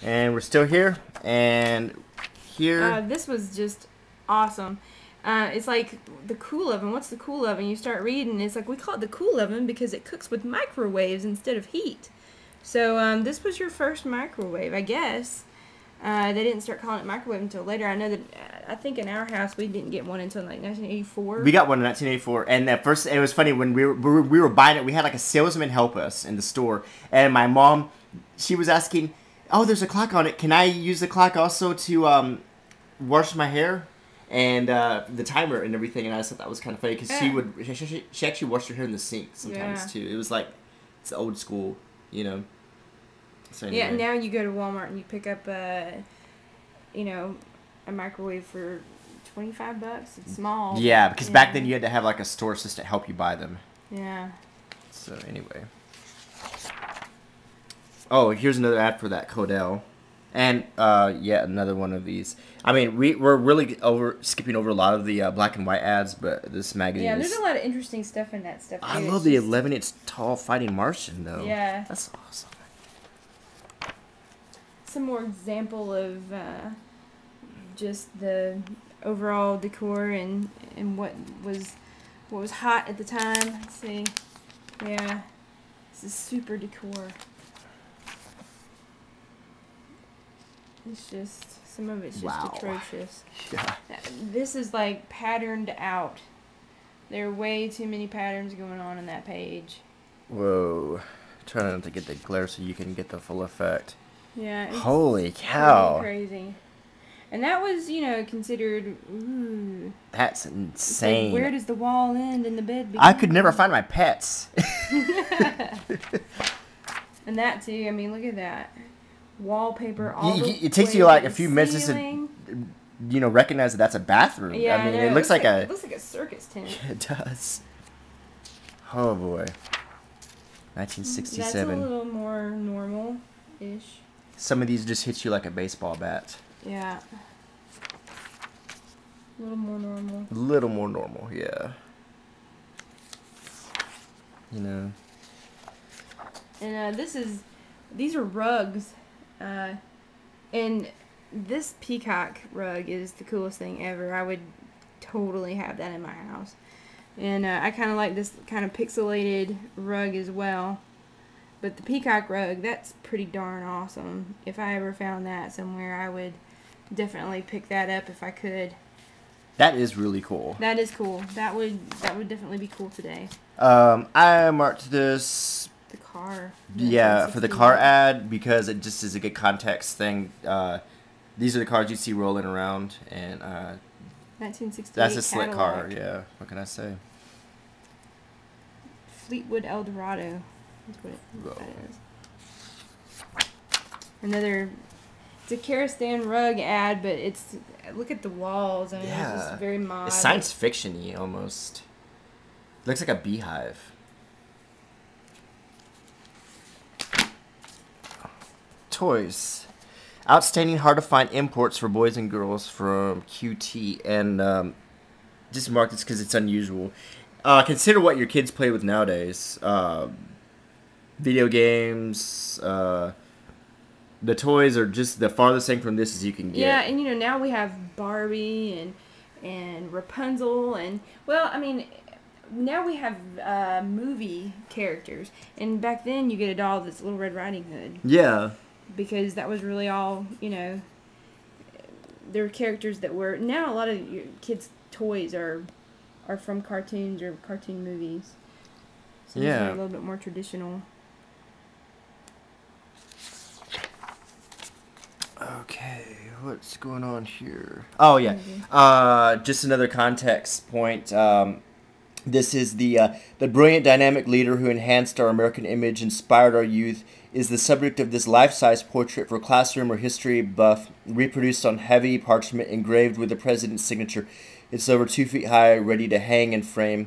And we're still here. And here... This was just awesome. It's like the cool oven. What's the cool oven? You start reading, it's like, we call it the cool oven because it cooks with microwaves instead of heat. So this was your first microwave, I guess. They didn't start calling it microwave until later. I know that, I think in our house we didn't get one until like 1984. We got one in 1984, and at first it was funny when we were buying it. We had like a salesman help us in the store, and my mom, she was asking, "Oh, there's a clock on it. Can I use the clock also to wash my hair?" And the timer and everything. And I just thought that was kind of funny because she actually washed her hair in the sink sometimes too. It was like, it's old school, you know. So anyway. Yeah, now you go to Walmart and you pick up a microwave for $25. It's small. Yeah, because back then you had to have like a store assistant help you buy them. Yeah. So anyway. Oh, here's another ad for that Codell. And yeah, another one of these. I mean, we're really skipping over a lot of the black and white ads, but this magazine. Yeah, there's a lot of interesting stuff in that stuff. I love the 11-inch tall fighting Martian though. Yeah, that's awesome. Some more example of just the overall decor and what was hot at the time. Let's see. Yeah, this is super decor. It's just, some of it's just atrocious. Yeah. This is like patterned out. There are way too many patterns going on in that page. Whoa. Trying not to get the glare so you can get the full effect. Yeah. Holy cow. Crazy. And that was, considered, ooh. That's insane. Like, where does the wall end and the bed begin? I could never find my pets. And that too, I mean, look at that. Wallpaper all it takes you like a few minutes to recognize that that's a bathroom. Yeah, I mean, it looks like it looks like a circus tent. Yeah, it does. Oh boy. 1967. That's a little more normal-ish. Some of these just hit you like a baseball bat. Yeah. A little more normal. A little more normal, yeah. You know. And these are rugs. And this peacock rug is the coolest thing ever. I would totally have that in my house. And I kind of like this kind of pixelated rug as well. But the peacock rug, that's pretty darn awesome. If I ever found that somewhere, I would definitely pick that up if I could. That is really cool. That is cool. That would definitely be cool today. I marked this... The car. Yeah, for the car ad, because it just is a good context thing. These are the cars you see rolling around, and 1968 that's a slick Cadillac. car. Yeah, what can I say? Fleetwood Eldorado. That's what that is. Another. It's a Karastan rug ad, but it's, look at the walls. I mean, it's just very mod. It's science fiction-y almost. It looks like a beehive. Toys. Outstanding, hard to find imports for boys and girls from QT, and just mark this because it's unusual. Consider what your kids play with nowadays. Video games. The toys are just the farthest thing from this as you can get. Yeah, and now we have Barbie and Rapunzel and, well, I mean, now we have movie characters, and back then you get a doll that's Little Red Riding Hood. Yeah. Because that was really all, there were characters that were, now a lot of your kids' toys are from cartoons or cartoon movies. So these are a little bit more traditional. Okay, what's going on here? Oh, yeah. Just another context point. This is the brilliant dynamic leader who enhanced our American image, inspired our youth, is the subject of this life-size portrait for classroom or history buff, reproduced on heavy parchment, engraved with the president's signature. It's over 2 feet high, ready to hang and frame.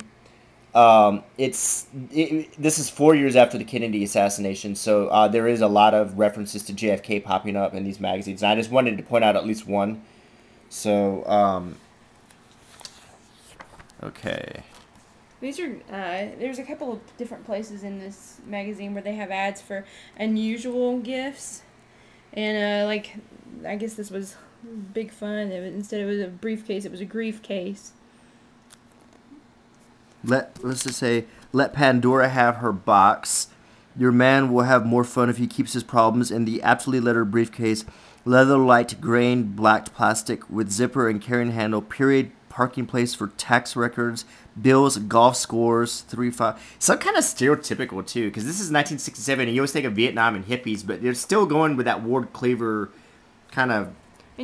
This is 4 years after the Kennedy assassination, so there is a lot of references to JFK popping up in these magazines. And I just wanted to point out at least one. So, okay. These are, there's a couple of different places in this magazine where they have ads for unusual gifts. And like, I guess this was big fun. Instead of a briefcase, it was a grief case. Let's just say, let Pandora have her box. Your man will have more fun if he keeps his problems in the aptly lettered briefcase. Leather light grain blacked plastic with zipper and carrying handle. Period parking place for tax records, bills, golf scores, 3-5. Some kind of stereotypical too, because this is 1967, and you always think of Vietnam and hippies, but they're still going with that Ward Cleaver kind of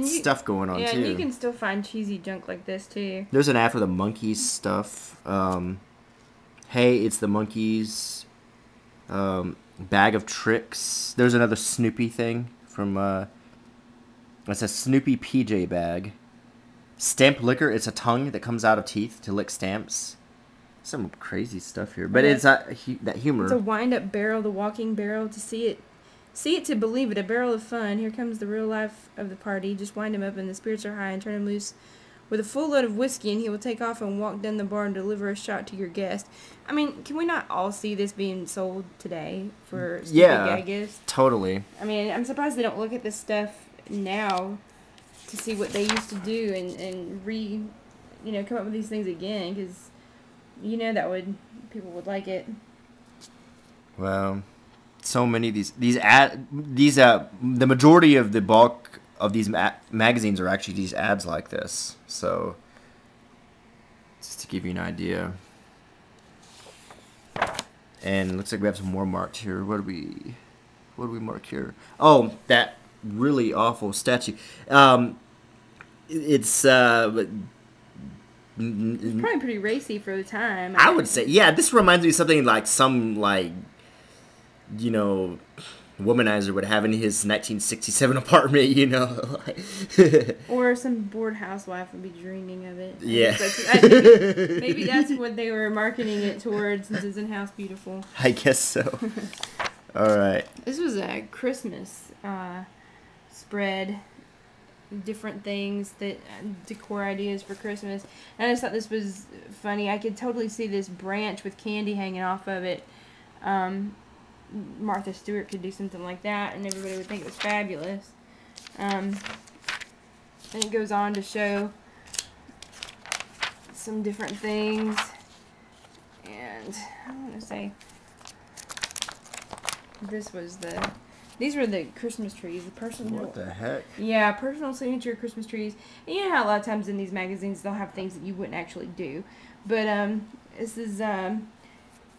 stuff going on too. Yeah, and you can still find cheesy junk like this too. There's an ad for the Monkeys stuff. Hey, it's the Monkeys. Bag of tricks. There's another Snoopy thing from. It's a Snoopy PJ bag. Stamp liquor. It's a tongue that comes out of teeth to lick stamps. Some crazy stuff here, but it's that humor. It's a wind-up barrel, the walking barrel. To see it to believe it. A barrel of fun. Here comes the real life of the party. Just wind him up, and the spirits are high, and turn him loose with a full load of whiskey, and he will take off and walk down the bar and deliver a shot to your guest. I mean, can we not all see this being sold today for stupid gag gifts? Totally. I mean, I'm surprised they don't look at this stuff now to see what they used to do and come up with these things again, because people would like it. Well, so many of the majority of the bulk of these magazines are actually these ads like this. So, just to give you an idea. And looks like we have some more marked here. What do we mark here? Oh, that really awful statue. It's probably pretty racy for the time. I would say, yeah. This reminds me of something like some womanizer would have in his 1967 apartment, Or some bored housewife would be dreaming of it. Yeah. Maybe that's what they were marketing it towards, since it's in House Beautiful. I guess so. All right. This was a Christmas spread. Different things, decor ideas for Christmas. And I just thought this was funny. I could totally see this branch with candy hanging off of it. Martha Stewart could do something like that, and everybody would think it was fabulous. And it goes on to show some different things. And I want to say these were the Christmas trees. The personal. What the heck? Yeah, personal signature Christmas trees. And you know how a lot of times in these magazines they'll have things that you wouldn't actually do. But this is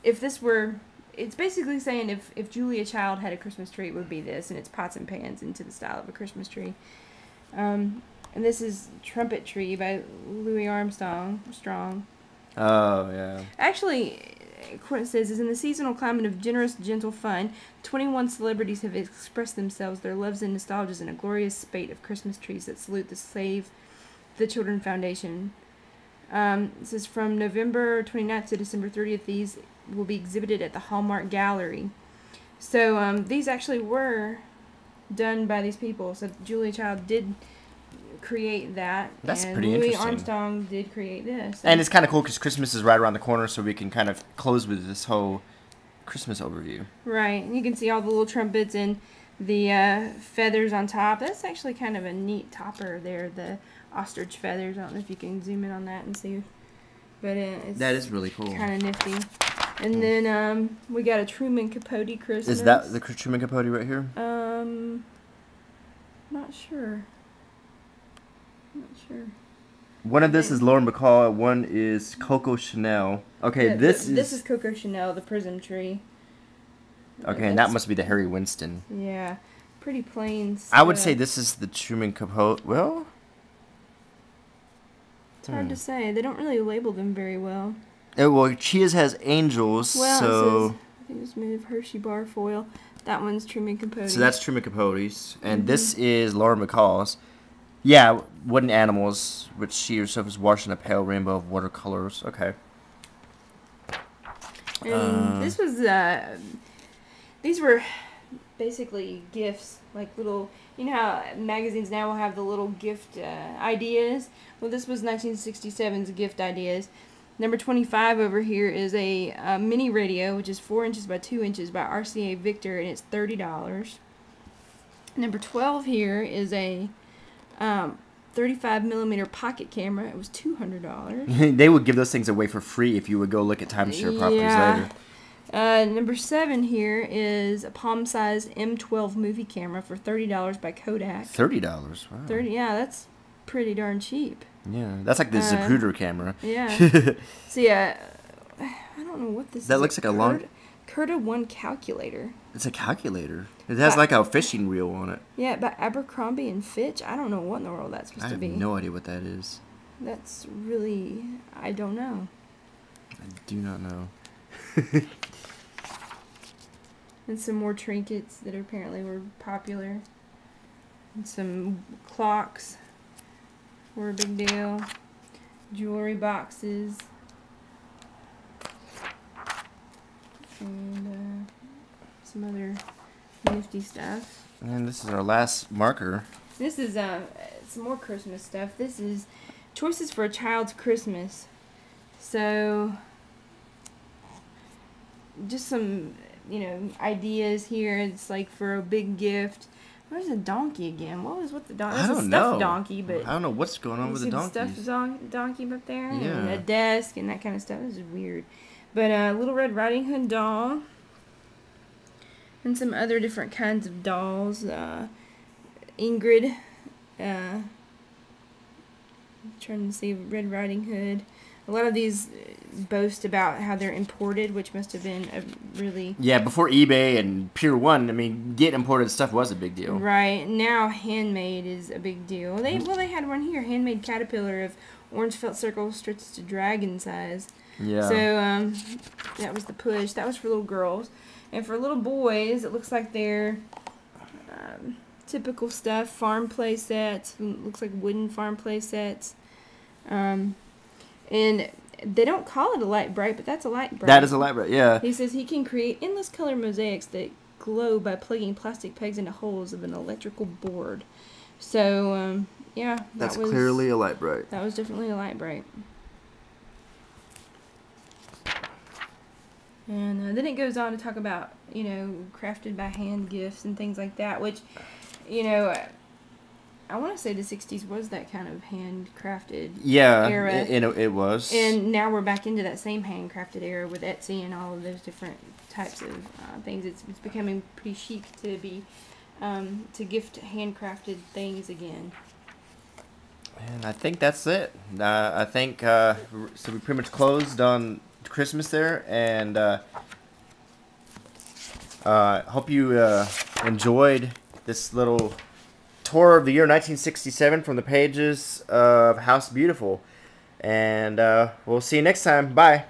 if this were. It's basically saying if Julia Child had a Christmas tree, it would be this, and it's pots and pans into the style of a Christmas tree. And this is Trumpet Tree by Louis Armstrong. Oh, yeah. Actually, it says, is in the seasonal climate of generous, gentle fun, 21 celebrities have expressed themselves, their loves and nostalgias in a glorious spate of Christmas trees that salute the Save the Children Foundation. It says from November 29th to December 30th, these will be exhibited at the Hallmark Gallery. So these actually were done by these people. So Julia Child did create that. That's and pretty Louis interesting. Armstrong did create this. And it's kind of cool because Christmas is right around the corner, so we can kind of close with this whole Christmas overview. Right. And you can see all the little trumpets and the feathers on top. That's actually kind of a neat topper there, the ostrich feathers. I don't know if you can zoom in on that and see. But that is really cool. Kind of nifty. And then we got a Truman Capote Christmas. Is that the Truman Capote right here? Not sure. One of this is Lauren Bacall. One is Coco Chanel. Okay, Yeah, this is Coco Chanel, the Prism Tree. Okay, and that must be the Harry Winston. Yeah, pretty plain stuff. I would say this is the Truman Capote. Well, it's hard to say. They don't really label them very well. Well, Cheers has angels, well, so... it says, I think it's made of Hershey bar foil. That one's Truman Capote. So that's Truman Capote's. And this is Lauren Bacall's. Yeah, wooden animals, which she herself is washing a pale rainbow of watercolors. Okay. And this was, these were basically gifts, like little, you know how magazines now will have the little gift ideas? Well, this was 1967's gift ideas. Number 25 over here is a mini radio, which is 4 inches by 2 inches by RCA Victor, and it's $30. Number 12 here is a 35 millimeter pocket camera. It was $200. They would give those things away for free if you would go look at timeshare properties later. Number 7 here is a palm-sized M12 movie camera for $30 by Kodak. $30. Wow. 30. Yeah, that's pretty darn cheap. Yeah, that's like the Zapruder camera. Yeah. So yeah, I don't know what this is. That looks like a long... Curta 1 calculator. It's a calculator. It has like a fishing reel on it. Yeah, by Abercrombie and Fitch. I don't know what in the world that's supposed to be. I have no idea what that is. That's really... I don't know. I do not know. And some more trinkets that apparently were popular. And some clocks were a big deal. Jewelry boxes. And some other nifty stuff. And this is our last marker. This is some more Christmas stuff. This is choices for a child's Christmas. So just some, ideas here. It's like for a big gift. Where's the donkey again? What was with the donkey? I don't a stuffed know. Donkey, but I don't know what's going on with the donkeys. Stuffed donkey up there, Yeah. and a desk and that kind of stuff. This is weird. But Little Red Riding Hood doll, and some other different kinds of dolls. Ingrid, trying to see Red Riding Hood. A lot of these boast about how they're imported, which must have been a really... Yeah, before eBay and Pier 1, I mean, getting imported stuff was a big deal. Right. Now, handmade is a big deal. They had one here. Handmade caterpillar of orange felt circle stretched to dragon size. Yeah. So, that was the push. That was for little girls. And for little boys, it looks like they're typical stuff. Farm play sets. Looks like wooden farm play sets. And they don't call it a light bright, but that's a light bright. That is a light bright, yeah. He says he can create endless color mosaics that glow by plugging plastic pegs into holes of an electrical board. So, yeah. That's clearly a light bright. That was definitely a light bright. And then it goes on to talk about, crafted by hand gifts and things like that, which, I want to say the 60s was that kind of handcrafted era. Yeah, it was. And now we're back into that same handcrafted era with Etsy and all of those different types of things. It's becoming pretty chic to be to gift handcrafted things again. And I think that's it. I think so. We pretty much closed on Christmas there, and hope you enjoyed this little tour of the year 1967 from the pages of House Beautiful. And we'll see you next time. Bye.